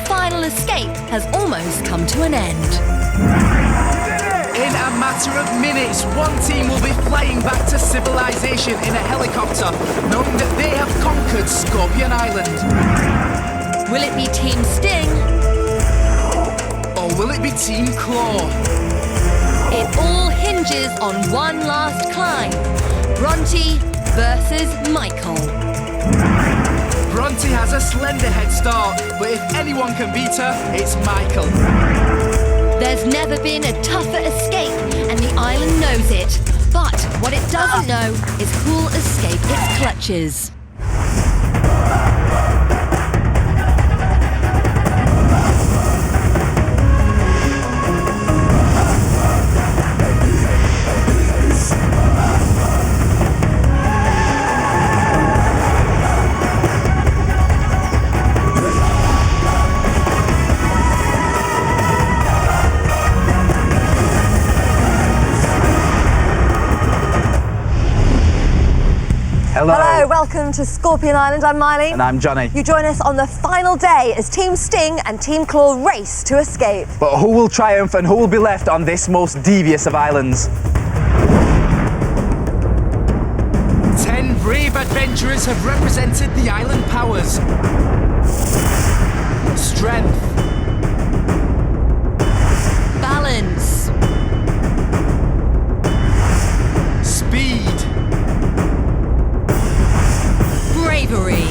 final escape has almost come to an end. In a matter of minutes, one team will be flying back to civilization in a helicopter, knowing that they have conquered Scorpion Island. Will it be Team Sting? Or will it be Team Claw? It all hinges on one last climb. Bronte versus Michael. Bronte has a slender head start, but if anyone can beat her, it's Michael. There's never been a tougher escape, and the island knows it. But what it doesn't know is who'll escape its clutches. Hello, welcome to Scorpion Island. I'm Miley. And I'm Johnny. You join us on the final day as Team Sting and Team Claw race to escape. But who will triumph and who will be left on this most devious of islands? 10 brave adventurers have represented the island powers. Strength. Balance. Speed. Bravery.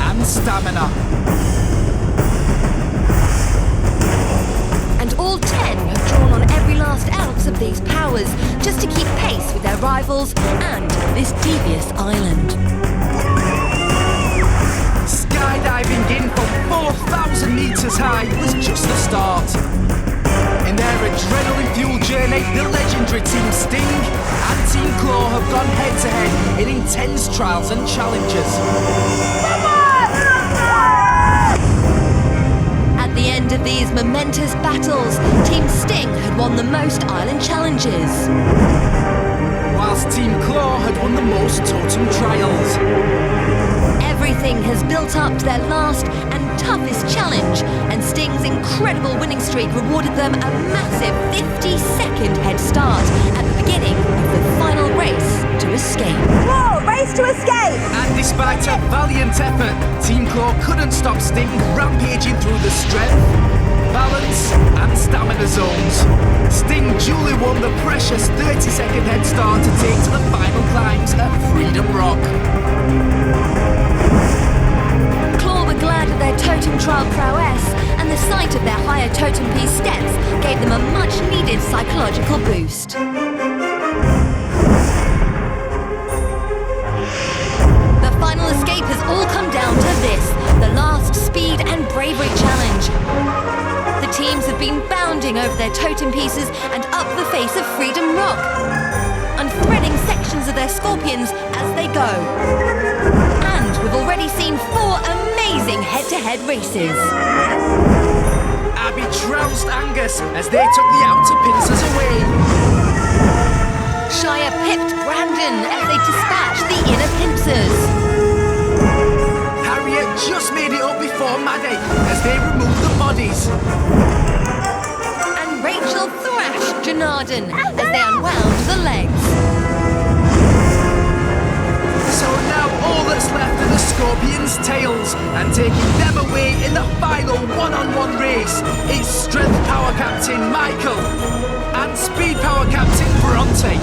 And stamina. And all 10 have drawn on every last ounce of these powers just to keep pace with their rivals and this devious island. Skydiving in from 4,000 metres high was just the start. In their adrenaline-fueled journey, the legendary Team Sting and Team Claw have gone head-to-head in intense trials and challenges. At the end of these momentous battles, Team Sting had won the most island challenges, whilst Team Claw had won the most totem trials. Everything has built up to their last and toughest challenge, and Sting's incredible winning streak rewarded them a massive 50-second head start at the beginning of the final race to escape. Whoa, race to escape! And despite a valiant effort, Team Claw couldn't stop Sting rampaging through the strength, balance and stamina zones. Sting duly won the precious 30-second head start to take to the final climbs at Freedom Rock. Claw were glad of their totem trial prowess, and the sight of their higher totem piece steps gave them a much-needed psychological boost. The final escape has all come down to this, the last speed and bravery challenge. The teams have been bounding over their totem pieces and up the face of Freedom Rock, unthreading sections of their scorpions as they go. And we've already seen 4 amazing head-to-head races. Abby trounced Angus as they took the outer pincers away. Shire pipped Brandon as they dispatched the inner pincers. Harriet just made it up before Maddie as they removed the bodies. And Rachel thrashed Janardan as they unwound the legs. So now all that's left are the Scorpions' tails, and taking them away in the final one-on-one race is Strength Power Captain Michael and Speed Power Captain Bronte.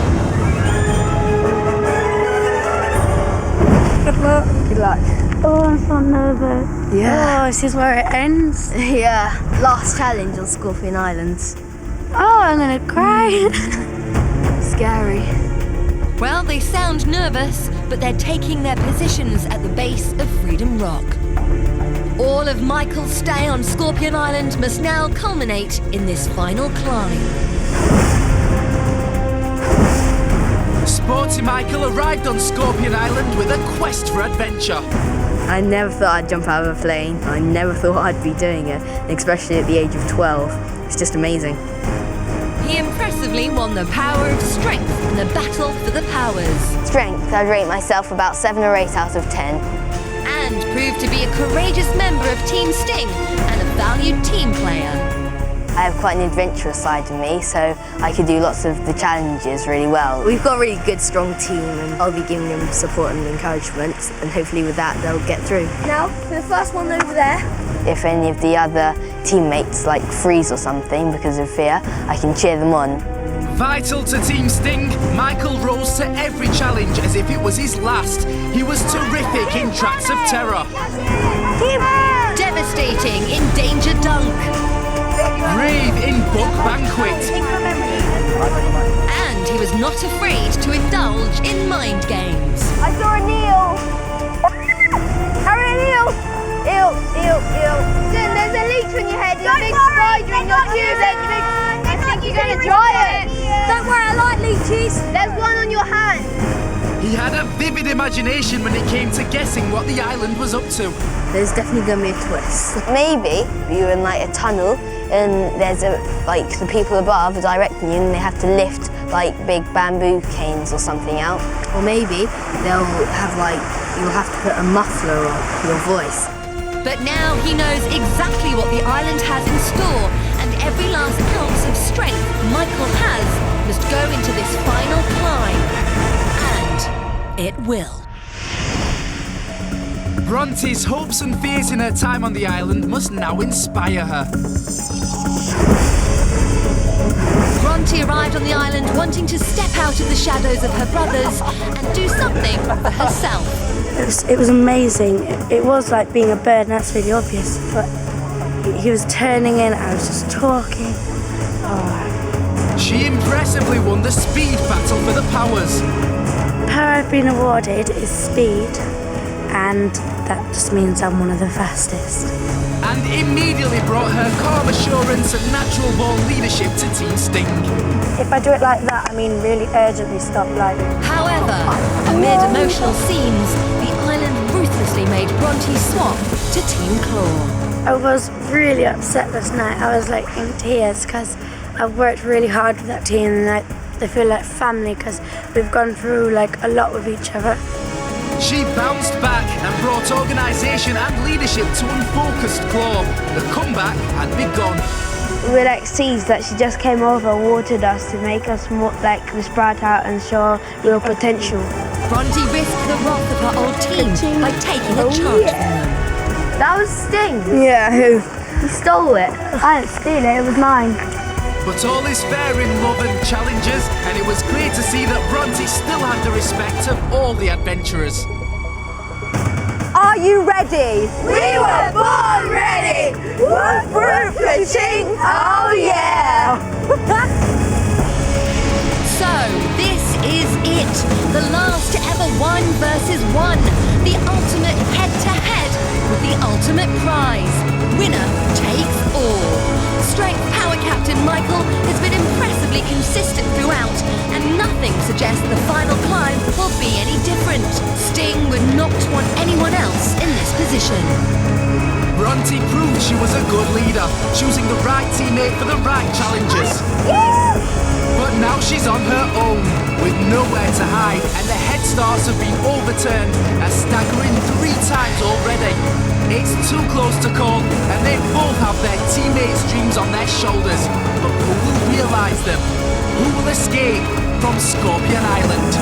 Good luck. Good luck. Oh, I'm so nervous. Yeah. Oh, this is where it ends. Yeah, last challenge on Scorpion Island. Oh, I'm gonna cry. Scary. Well, they sound nervous, but they're taking their positions at the base of Freedom Rock. All of Michael's stay on Scorpion Island must now culminate in this final climb. Sporty Michael arrived on Scorpion Island with a quest for adventure. I never thought I'd jump out of a plane. I never thought I'd be doing it, especially at the age of 12. It's just amazing. He impressively won the power of strength in the battle for the powers. Strength, I'd rate myself about 7 or 8 out of 10. And and proved to be a courageous member of Team Sting and a valued team player. I have quite an adventurous side to me, so I could do lots of the challenges really well. We've got a really good, strong team, and I'll be giving them support and encouragement, and hopefully with that they'll get through. Now, for the first one over there. If any of the other teammates like freeze or something because of fear, I can cheer them on. Vital to Team Sting, Michael rose to every challenge as if it was his last. He was terrific in Tracks of Terror. Devastating in Danger Dunk. Brave in Book Banquet. And he was not afraid to indulge in mind games. I saw an eel. Harry, an eel. Eel. There's a leech on your head. There's a big spider in your tube. I think you're going to dry it. Don't worry, I like leeches. There's one on your hand. He had a vivid imagination when it came to guessing what the island was up to. There's definitely going to be a twist. Maybe you're in like a tunnel and there's the people above are directing you and they have to lift like big bamboo canes or something out. Or maybe they'll have you'll have to put a muffler on your voice. But now he knows exactly what the island has in store, and every last ounce of strength Michael has must go into this final climb. And it will. Bronte's hopes and fears in her time on the island must now inspire her. Bronte arrived on the island wanting to step out of the shadows of her brothers and do something for herself. It was amazing. It was like being a bird, and that's really obvious. But he was turning in, I was just talking. Oh. She impressively won the speed battle for the powers. The power I've been awarded is speed, and that just means I'm one of the fastest. And immediately brought her calm assurance and natural born leadership to Team Sting. If I do it like that, I mean really urgently stop, like... However, amid emotional scenes, the island ruthlessly made Bronte swap to Team Claw. I was really upset this night. I was like in tears because I've worked really hard with that team, and they feel like family because we've gone through like a lot with each other. She bounced back and brought organisation and leadership to unfocused Claw. The comeback had begun. We're like seeds that she just came over and watered us to make us more like sprout out and show real potential. Bronte risked the wrath of her old team by taking a charge from them. That was Sting. Yeah, who? He stole it. I didn't steal it, it was mine. But all is fair in love and challenges, and it was clear to see that Bronte still had the respect of all the adventurers. Are you ready? We were born ready! Fruit fishing, oh yeah! So, this is it. The last ever 1 versus 1. The ultimate head-to-head with the ultimate prize. Winner takes all. Strength Power Captain Michael has been impressively consistent throughout, and nothing suggests the final climb will be any different. Sting would not want anyone else in this position. Bronte proved she was a good leader, choosing the right teammate for the right challenges. Yes! But now she's on her own, with nowhere to hide, and the head starts have been overturned a staggering 3 times already. It's too close to call, and they both have their teammates' dreams on their shoulders. But who will realise them? Who will escape from Scorpion Island?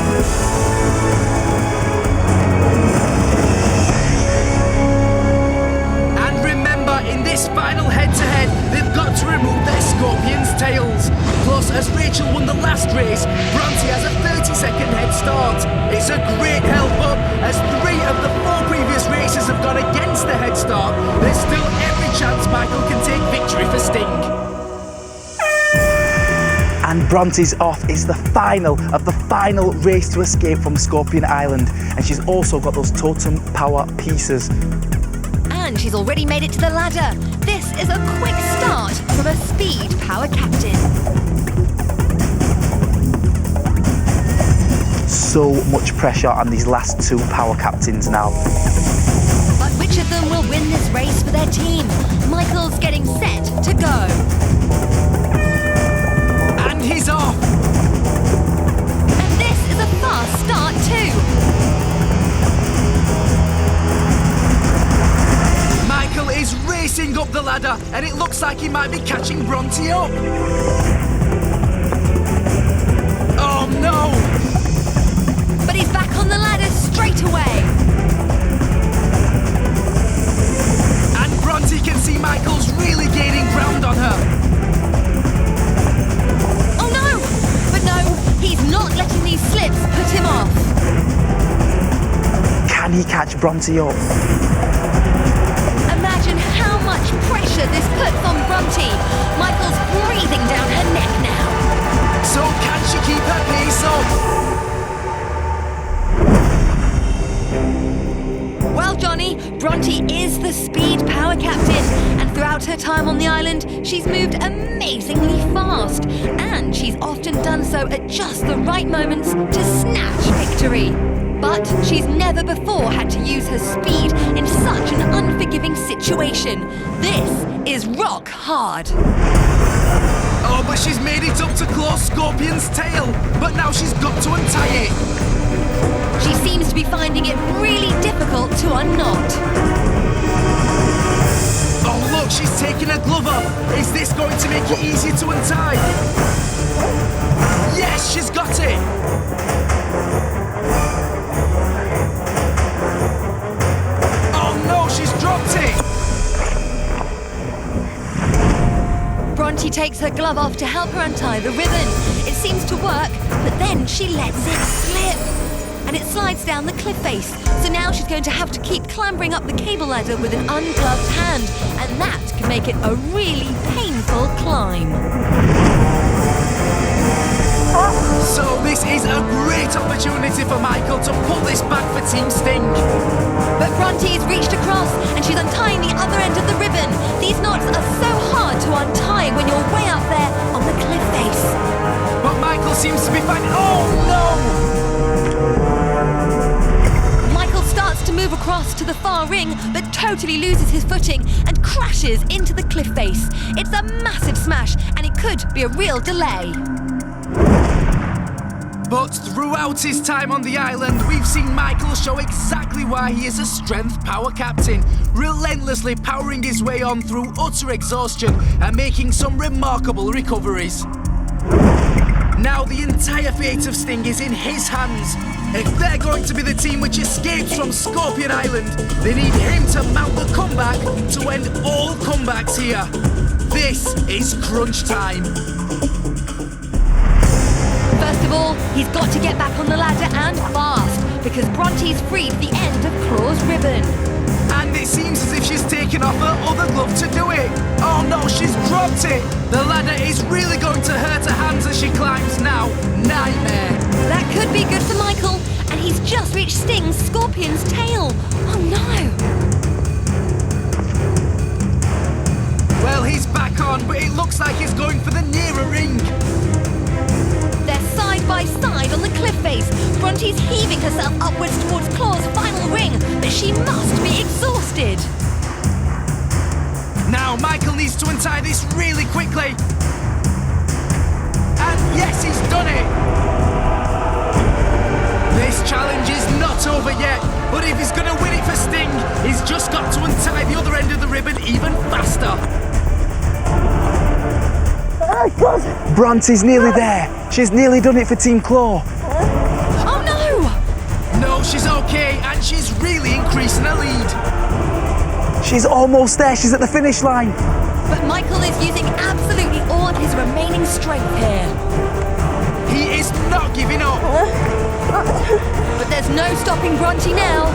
In this final head-to-head, they've got to remove their scorpions' tails. Plus, as Rachel won the last race, Bronte has a 30-second head start. It's a great help up, as 3 of the 4 previous races have gone against the head start. There's still every chance Michael can take victory for Sting. And Bronte's off. It's the final of the final race to escape from Scorpion Island. And she's also got those totem power pieces. And she's already made it to the ladder. This is a quick start from a speed power captain. So much pressure on these last 2 power captains now. But which of them will win this race for their team? Michael's getting set to go. And he's off! And this is a fast start too. racing up the ladder, and it looks like he might be catching Bronte up. Oh no! But he's back on the ladder straight away. And Bronte can see Michael's really gaining ground on her. Oh no! But no, he's not letting these slips put him off. Can he catch Bronte up? Imagine how much pressure this puts on Bronte. Michael's breathing down her neck now. So can she keep her pace up? Well, Johnny, Bronte is the speed power captain, and throughout her time on the island, she's moved amazingly fast, and she's often done so at just the right moments to snatch victory. But she's never before had to use her speed in such an unforgiving situation. This is rock hard. Oh, but she's made it up to Claw's scorpion's tail, but now she's got to untie it. She seems to be finding it really difficult to unknot. Oh look, she's taking her glove off. Is this going to make it easier to untie? Yes, she's got it. Oh no, she's dropped it. Bronte takes her glove off to help her untie the ribbon. It seems to work, but then she lets it slip. And it slides down the cliff face. So now she's going to have to keep clambering up the cable ladder with an ungloved hand. And that can make it a really painful climb. So this is a great opportunity for Michael to pull this back for Team Sting. But Bronte's reached across and she's untying the other end of the ribbon. These knots are so hard to untie when you're way up there on the cliff face. But Michael seems to be fine. Oh no! Michael starts to move across to the far ring, but totally loses his footing and crashes into the cliff face. It's a massive smash, and it could be a real delay. But throughout his time on the island, we've seen Michael show exactly why he is a strength power captain, relentlessly powering his way on through utter exhaustion and making some remarkable recoveries. Now the entire fate of Sting is in his hands. If they're going to be the team which escapes from Scorpion Island, they need him to mount the comeback to end all comebacks here. This is crunch time. First of all, he's got to get back on the ladder and fast, because Bronte's freed the end of Claw's ribbon. And it seems as if she's taken off her other glove to do it. Oh no, she's dropped it. The ladder is really going to hurt her hands as she climbs now. Nightmare. That could be good for Michael, and he's just reached Sting's scorpion's tail. Oh no! Well, he's back on, but it looks like he's going for the nearer ring. They're side by side on the cliff face. Bronte's heaving herself upwards towards Claw's final ring, but she must be exhausted. Now Michael needs to untie this really quickly. And yes, he's done it. This challenge is not over yet, but if he's going to win it for Sting, he's just got to untie the other end of the ribbon even faster. Bronte's nearly there. She's nearly done it for Team Claw. Oh no! No, she's okay, and she's really increasing her lead. She's almost there. She's at the finish line. But Michael is using absolutely all of his remaining strength here. He is not giving up. But there's no stopping Bronte now.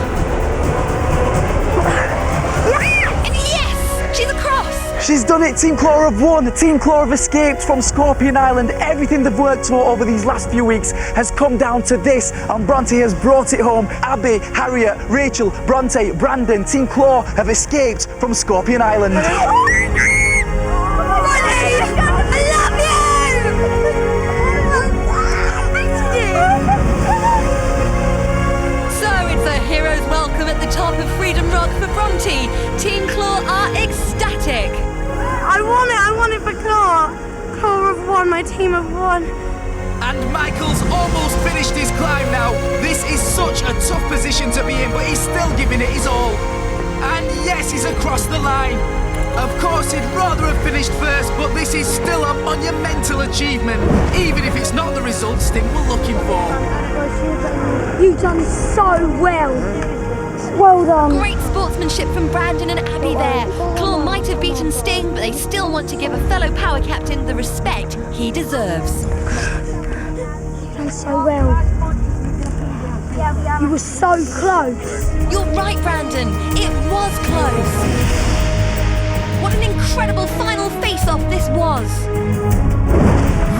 And yes! She's across! She's done it. Team Claw have won. Team Claw have escaped from Scorpion Island. Everything they've worked for over these last few weeks has come down to this, and Bronte has brought it home. Abby, Harriet, Rachel, Bronte, Brandon, Team Claw have escaped from Scorpion Island. I love you! So it's a hero's welcome at the top of Freedom Rock for Bronte. Team Claw are ecstatic. I won it for Claw. Claw have won, my team have won. And Michael's almost finished his climb now. This is such a tough position to be in, but he's still giving it his all. And yes, he's across the line. Of course, he'd rather have finished first, but this is still a monumental achievement, even if it's not the result Sting were looking for. You've done so well. Well done. Great sportsmanship from Brandon and Abby there. Claw might have beaten Sting, but they still want to give a fellow power captain the respect he deserves. You've done so well. You were so close. You're right, Brandon. It was close. What an incredible final face-off this was.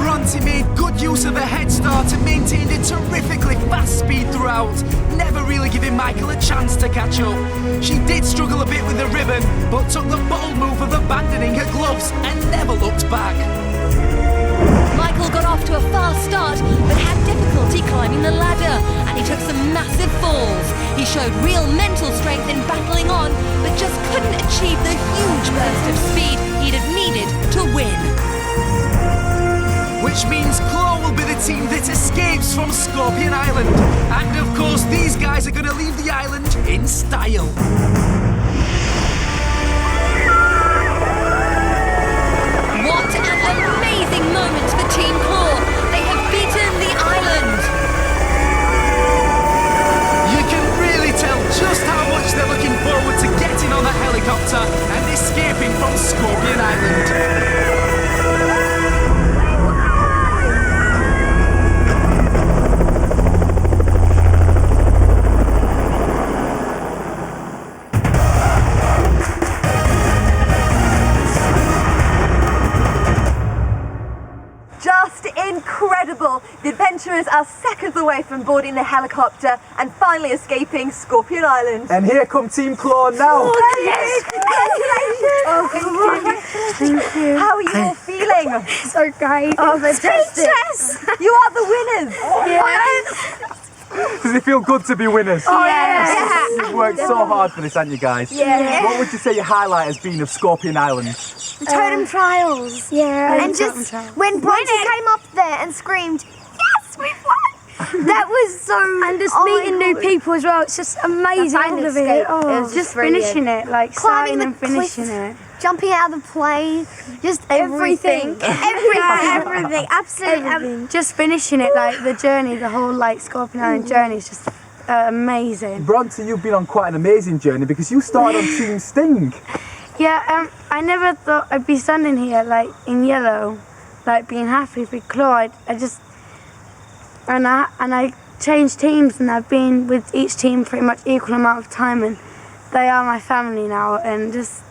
Bronte made good use of a head start and maintained a terrifically fast speed throughout, never really giving Michael a chance to catch up. She did struggle a bit with the ribbon, but took the bold move of abandoning her gloves and never looked back. Michael got off to a fast start, but had difficulty climbing the ladder, and he took some massive falls. He showed real mental strength in battling on, but just couldn't achieve the huge burst of speed he'd have needed to win. Which means Claw will be the team that escapes from Scorpion Island. And of course, these guys are going to leave the island in style. What an amazing moment for Team Claw. They have beaten the island. You can really tell just how much they're looking forward to getting on that helicopter and escaping from Scorpion Island. Incredible! The adventurers are seconds away from boarding the helicopter and finally escaping Scorpion Island. And here come Team Claw now. Thank you. How are you all feeling? So great. Oh, fantastic. You are the winners. Does it feel good to be winners? Oh, yes. You've worked so hard for this, haven't you guys? Yeah. What would you say your highlight has been of Scorpion Island? The totem trials. Yeah. And just when Bronte came up there and screamed, "Yes, we won!" That was so. And just meeting new people as well. It's just amazing. All of it. Oh, just finishing it, like Climbing starting the and finishing cliff. it. Jumping out of the plane, just Everything. everything, absolutely. Everything. Just finishing it, like the journey, the whole like Scorpion Island journey is just amazing. Bronte, you've been on quite an amazing journey because you started on Team Sting. Yeah, I never thought I'd be standing here like in yellow, like being happy with Claude. I changed teams and I've been with each team pretty much equal amount of time and they are my family now and just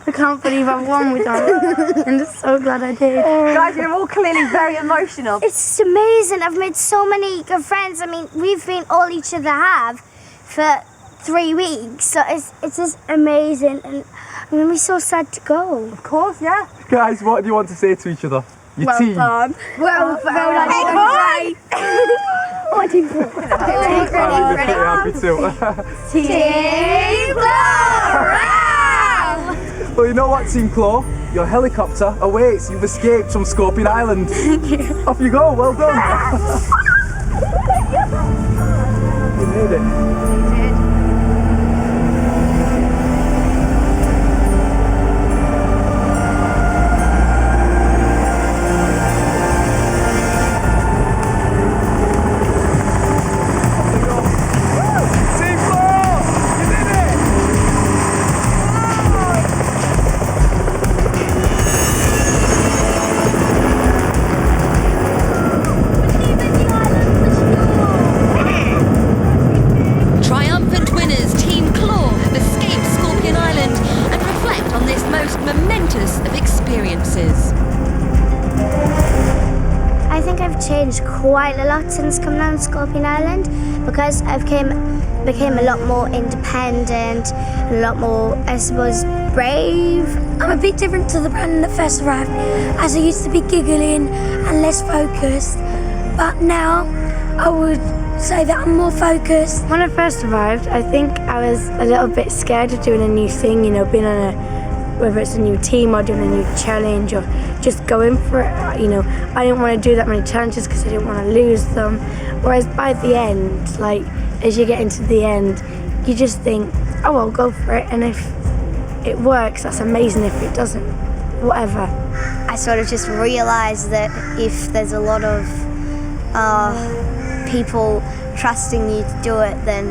I can't believe I won with them. I'm just so glad I did. Guys, you're all clearly very emotional. It's amazing. I've made so many good friends. I mean, we've been all each other have for 3 weeks, so it's just amazing. And I'm gonna be so sad to go. Of course, yeah. Guys, what do you want to say to each other? Your team. Well done. Hey, Oh, team four. I'll be pretty happy too. Team Claw! Well, you know what, Team Claw? Your helicopter awaits. You've escaped from Scorpion Island. Thank you. Off you go. Well done. You made it. Triumphant winners, Team Claw, have escaped Scorpion Island and reflect on this most momentous of experiences. I think I've changed quite a lot since coming on Scorpion Island because I've became a lot more independent, a lot more, I suppose, brave. I'm a bit different to the Brandon that first arrived, as I used to be giggling and less focused. But now, I would say that I'm more focused. When I first arrived, I think I was a little bit scared of doing a new thing, you know, being on whether it's a new team or doing a new challenge or just going for it, you know. I didn't want to do that many challenges because I didn't want to lose them. Whereas by the end, like, as you get into the end, you just think, oh, I'll go for it, and if it works, that's amazing. If it doesn't, whatever. I sort of just realised that if there's a lot of people trusting you to do it, then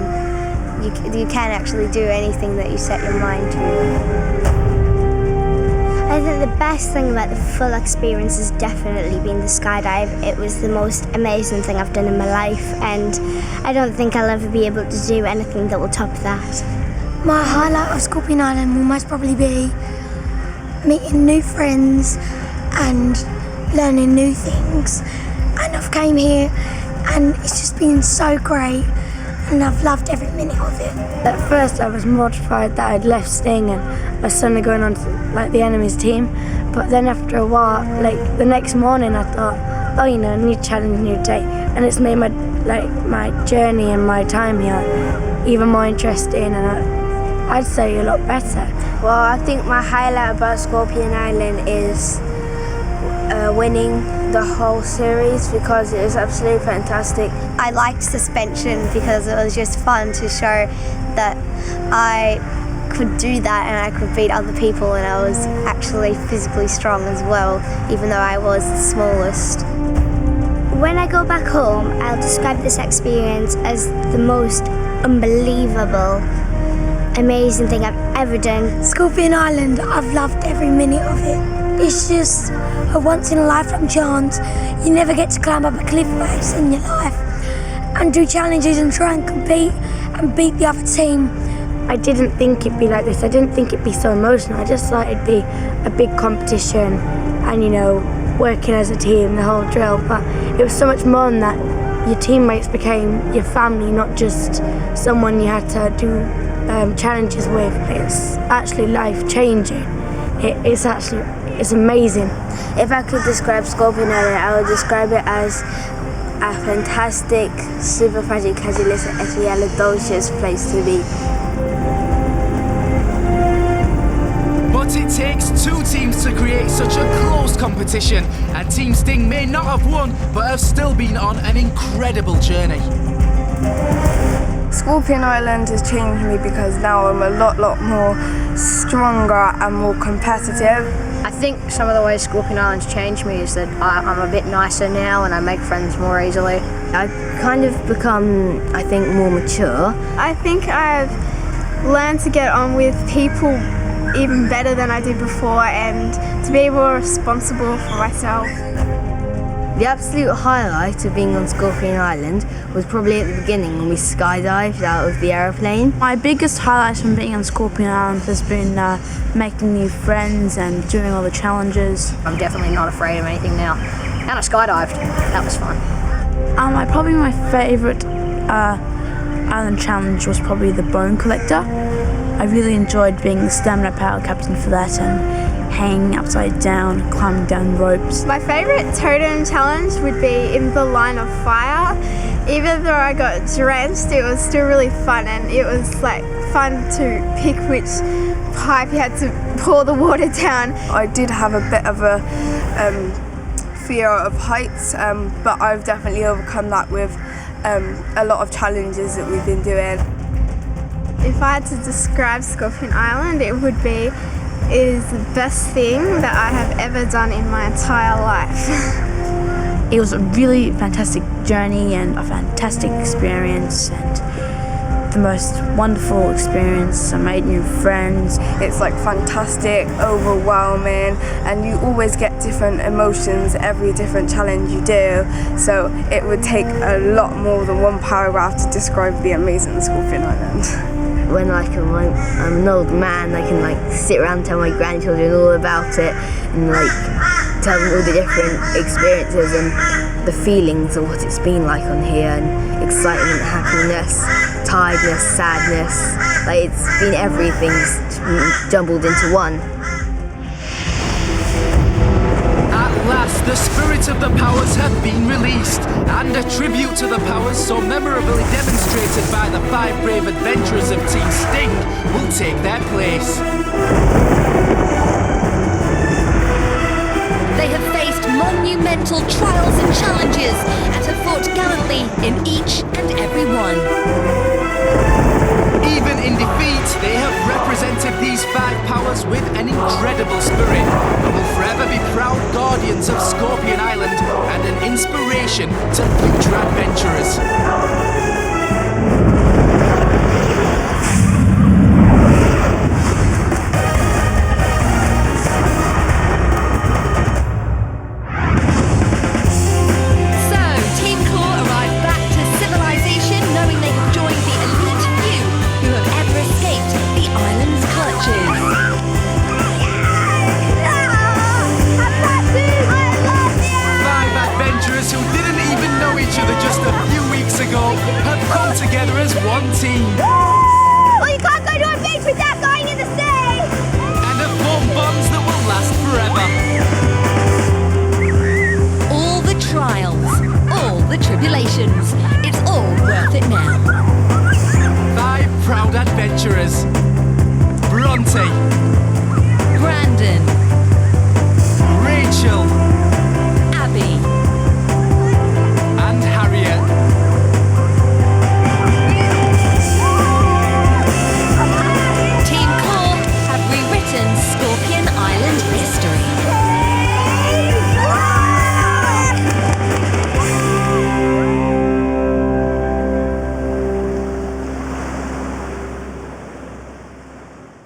you can actually do anything that you set your mind to. I think the best thing about the full experience has definitely been the skydive. It was the most amazing thing I've done in my life, and I don't think I'll ever be able to do anything that will top that. My highlight of Scorpion Island will most probably be meeting new friends and learning new things. And I've came here and it's just been so great, and I've loved every minute of it. At first I was mortified that I'd left Sting and was suddenly going on to like the enemy's team, but then after a while, like the next morning, I thought, oh, you know, new challenge, new day, and it's made my journey and my time here even more interesting, and I'd say a lot better. Well, I think my highlight about Scorpion Island is winning the whole series, because it was absolutely fantastic. I liked suspension because it was just fun to show that I could do that and I could beat other people, and I was actually physically strong as well, even though I was the smallest. When I go back home, I'll describe this experience as the most unbelievable, amazing thing I've ever done. Scorpion Island, I've loved every minute of it. It's just a once-in-a-lifetime chance. You never get to climb up a cliff face in your life and do challenges and try and compete and beat the other team. I didn't think it'd be like this. I didn't think it'd be so emotional. I just thought it'd be a big competition and, you know, working as a team, the whole drill. But it was so much more than that. Your teammates became your family, not just someone you had to do challenges with. It's actually life-changing. It's amazing. If I could describe Scorpion Island, I would describe it as a fantastic, superfragilicious place to be. But it takes two teams to create such a close competition, and Team Sting may not have won, but have still been on an incredible journey. Scorpion Island has changed me because now I'm a lot more stronger and more competitive. I think some of the ways Scorpion Island's changed me is that I'm a bit nicer now and I make friends more easily. I've kind of become, I think, more mature. I think I've learned to get on with people even better than I did before, and to be more responsible for myself. The absolute highlight of being on Scorpion Island was probably at the beginning when we skydived out of the aeroplane. My biggest highlight from being on Scorpion Island has been making new friends and doing all the challenges. I'm definitely not afraid of anything now. And I skydived. That was fun. Probably my favourite island challenge was probably the bone collector. I really enjoyed being the stamina power captain for that and hanging upside down, climbing down ropes. My favourite totem challenge would be in the line of fire. Even though I got drenched, it was still really fun, and it was like fun to pick which pipe you had to pour the water down. I did have a bit of a fear of heights, but I've definitely overcome that with a lot of challenges that we've been doing. If I had to describe Scorpion Island, it would be the best thing that I have ever done in my entire life. It was a really fantastic journey and a fantastic experience, and the most wonderful experience. I made new friends. It's like fantastic, overwhelming, and you always get different emotions every different challenge you do. So it would take a lot more than one paragraph to describe the amazing Scorpion Island. When I'm an old man, I can sit around and tell my grandchildren all about it and tell them all the different experiences and the feelings of what it's been like on here, and excitement, happiness, tiredness, sadness. It's been everything jumbled into one. At last, the spirit of the powers have been released, and a tribute to the powers so memorably demonstrated by the 5 brave adventurers of Team Sting will take their place. They have faced monumental trials and challenges and have fought gallantly in each and every one. Even in defeat, they have represented these 5 powers us with an incredible spirit and will forever be proud guardians of Scorpion Island and an inspiration to future adventurers.